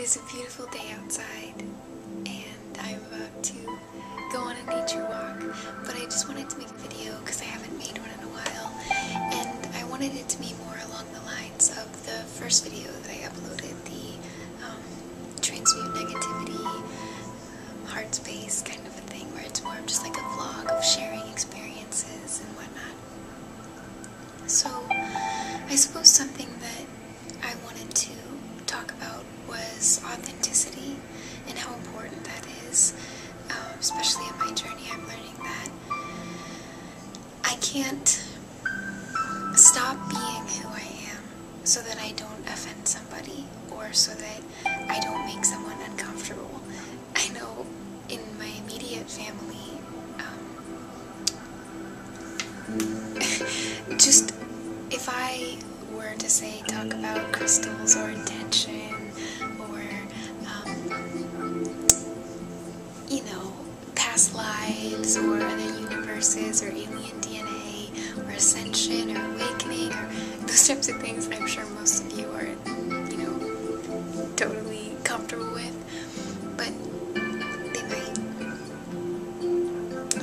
is a beautiful day outside, and I'm about to go on a nature walk, but I just wanted to make a video because I haven't made one in a while, and I wanted it to be more along the lines of the first video that I uploaded, the transmute negativity, heart space kind of a thing, where it's more of just like a vlog of sharing experiences and whatnot. So I suppose something that I wanted to talk about was authenticity and how important that is, especially in my journey. I'm learning that I can't stop being who I am so that I don't offend somebody or so that I don't make someone uncomfortable. I know in my immediate family, just if I were to say talk about crystals or intention or you know, past lives or other universes or alien DNA or ascension or awakening or those types of things that I'm sure most of you are, you know, totally comfortable with, but they might,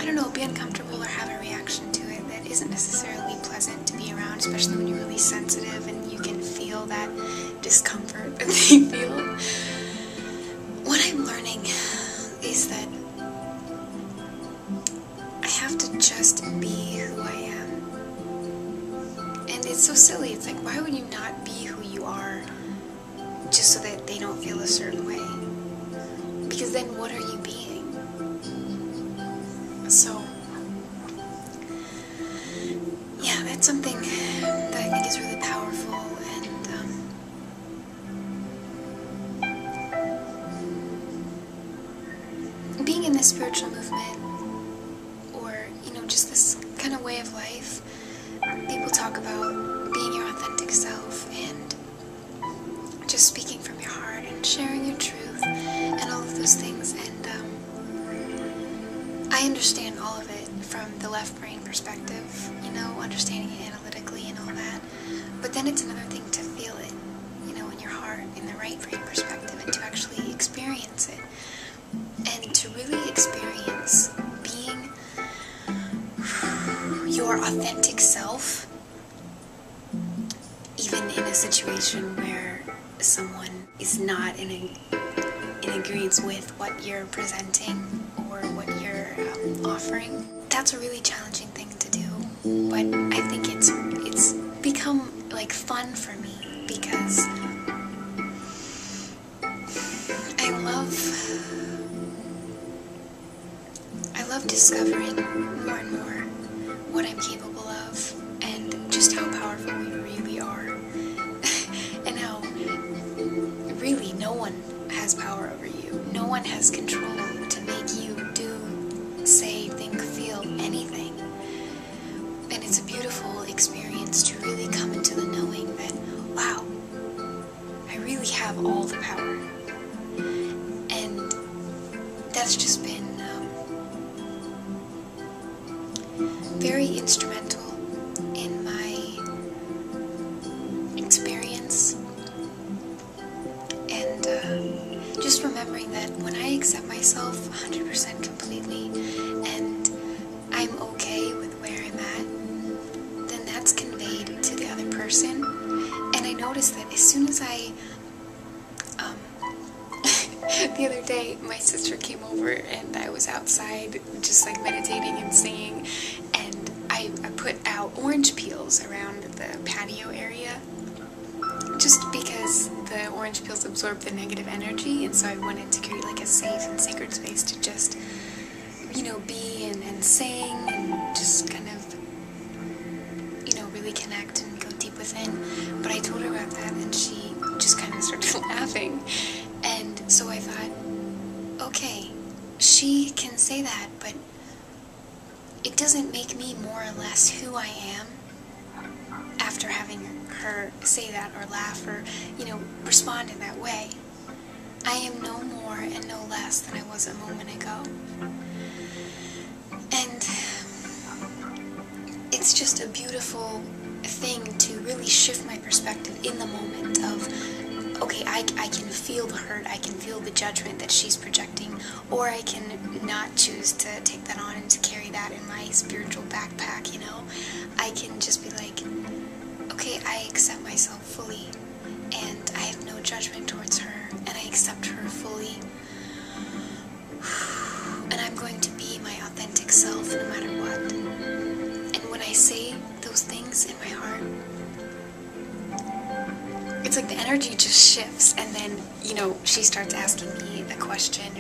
I don't know, be uncomfortable or have a reaction to it that isn't necessarily pleasant to be around, especially when you're really sensitive and you can feel that discomfort that they feel. What I'm learning is that I have to just be who I am. And it's so silly. It's like, why would you not be who you are just so that they don't feel a certain way? Because then what are you being? So yeah, that's something that I think is really powerful, and being in this spiritual movement, or, you know, just this kind of way of life, people talk about being your authentic self and just speaking from your heart and sharing your truth and all of those things, and I understand all of it from the left brain perspective, you know, understanding it analytically and all that, but then it's another thing to feel it, you know, in your heart, in the right brain perspective, and to actually experience it, and to really experience being your authentic self, even in a situation where someone is not in agreement with what you're presenting or what you're offering. That's a really challenging thing to do, but I think it's become like fun for me because I love discovering more and more what I'm capable of and just how powerful we really are and how really no one has power over you. No one has control to make you do, say, think, feel anything. And it's a beautiful experience to really come into the knowing that, wow, I really have all the power. And that's just been very instrumental in my experience, and just remembering that when I accept myself 100% completely and I'm okay with where I'm at, then that's conveyed to the other person. And I noticed that as soon as I the other day my sister came over and I was outside just like meditating and singing, and I put out orange peels around the patio area just because the orange peels absorb the negative energy, and so I wanted to create like a safe and sacred space to just, you know, be and sing and just kind of, you know, really connect and go deep within. But I told her about that and she just kind of started laughing, and so I thought, okay, she can say that, but it doesn't make me more or less who I am after having her say that or laugh or, you know, respond in that way. I am no more and no less than I was a moment ago. And it's just a beautiful thing to really shift my perspective in the moment of, okay, I can feel the hurt, I can feel the judgment that she's projecting, or I can not choose to take that on and to carry that in my spiritual backpack, you know? I can just be like, okay, I accept myself fully, and I have no judgment towards her, and I accept her fully, and I'm going to be my authentic self no matter what. And when I say those things in my heart, it's like the energy just shifts, and then, you know, she starts asking me a question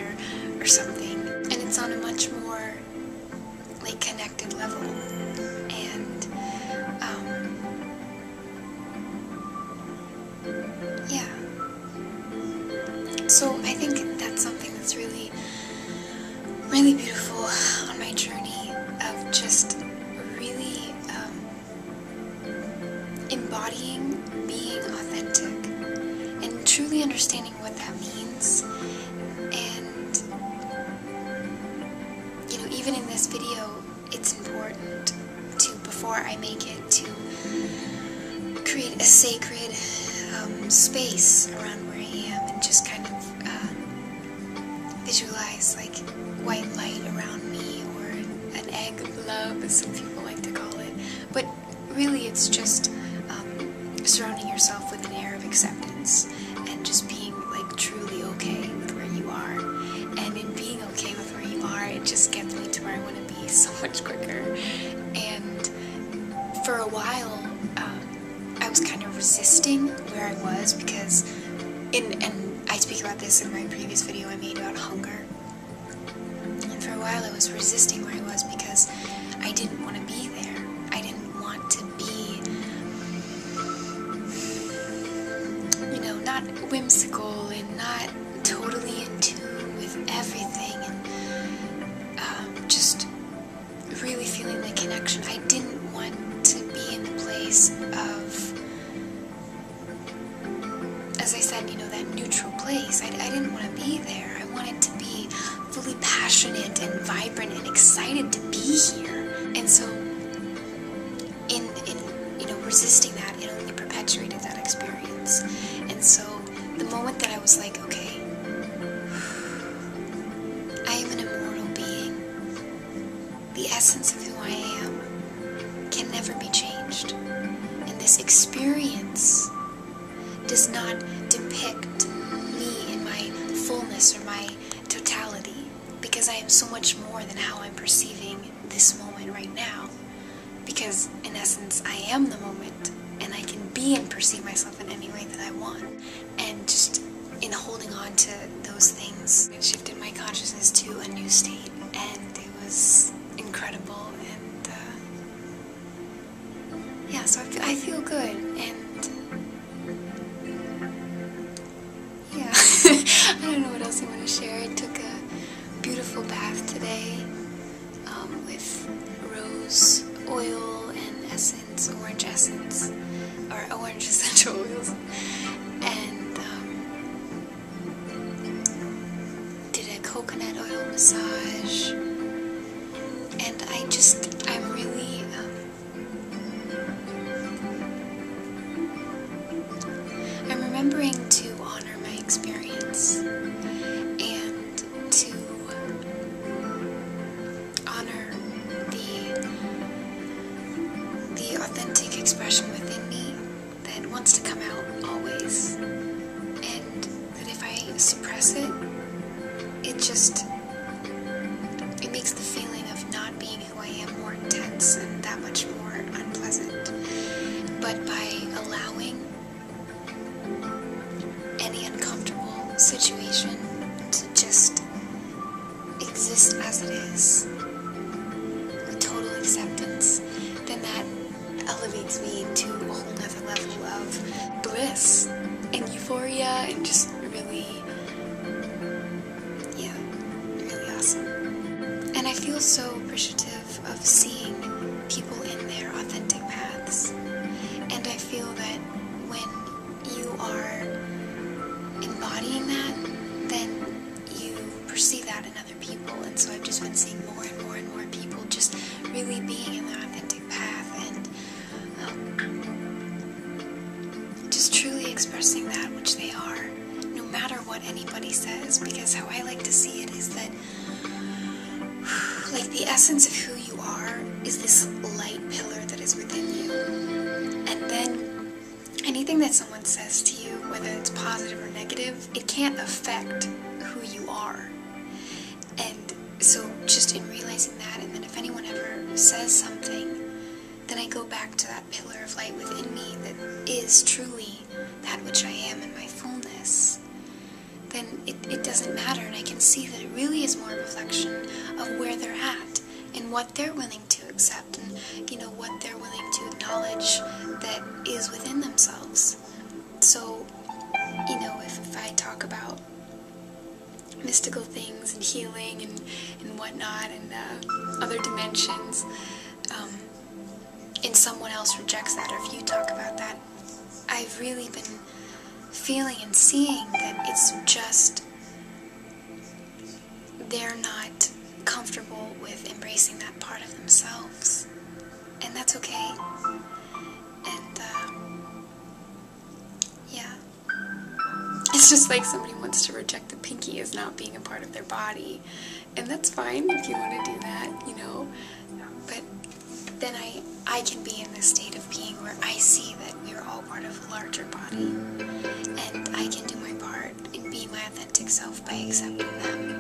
or something, and it's on a much more like connected level. And yeah, so I think that's something that's really beautiful on my journey of just really embodying being authentic and truly understanding what that means. And, you know, even in this video, it's important to, before I make it, to create a sacred space around where I am, and just kind of visualize like white light around me, or an egg of love, as some people like to call it. But really, it's just surrounding yourself with an air of acceptance, and just being like truly okay with where you are. And in being okay with where you are, it just gets me to where I want to be so much quicker. And for a while, I was kind of resisting where I was, because and I speak about this in my previous video I made about hunger. And for a while I was resisting where I was because I didn't want to be there. I didn't want to be, you know, not whimsical and not totally in tune with everything, and just really feeling the connection. I didn't want to be in the place of, as I said, you know, that neutral place. I didn't want to be there. I wanted to be fully passionate and vibrant and excited to be here. And so in you know, resisting that, it only perpetuated that experience. And so the moment that I was like, okay, I am an immortal being, the essence of who I am can never be changed, and this experience does not depict me in my fullness or my totality, because I am so much more than how I'm perceiving this moment right now. Because in essence, I am the moment, and I can be and perceive myself in any way that I want. And just in holding on to those things, it shifted my consciousness to a new state, and it was incredible. And yeah, so I feel good, and yeah, I don't know what else I want to share. I took a beautiful bath today with rose oil and essence, orange essence, or orange essential oils, and did a coconut oil massage. And I'm really I'm remembering to honor my experience, and to honor the authentic expression within me that wants to come out always, and that if I suppress it, it makes the feeling of not being who I am more intense and that much more unpleasant. But by allowing any uncomfortable situation to just exist as it is, with total acceptance, then that elevates me to a whole nother level of bliss and euphoria, and just really, yeah, really awesome. And I feel so appreciative of seeing people in their authentic paths. And I feel that when you are embodying that, then you perceive that in other people. And so I've just been seeing more and more and more people just really being in their authentic path, and just truly expressing that which they are. anybody says, because how I like to see it is that, like, the essence of who you are is this light pillar that is within you. And then anything that someone says to you, whether it's positive or negative, it can't affect who you are. And so just in realizing that, and then if anyone ever says something, then I go back to that pillar of light within me that is truly that which I am in my fullness. Then it doesn't matter, and I can see that it really is more a reflection of where they're at and what they're willing to accept, and, you know, what they're willing to acknowledge that is within themselves. So, you know, if I talk about mystical things and healing and whatnot, and other dimensions, and someone else rejects that, or if you talk about that, I've really been feeling and seeing that it's just they're not comfortable with embracing that part of themselves, and that's okay. And yeah, it's just like somebody wants to reject the pinky as not being a part of their body, and that's fine if you want to do that, you know, but then I can be in this state of being where I see that we are all part of a larger body, and I can do my part and be my authentic self by accepting them.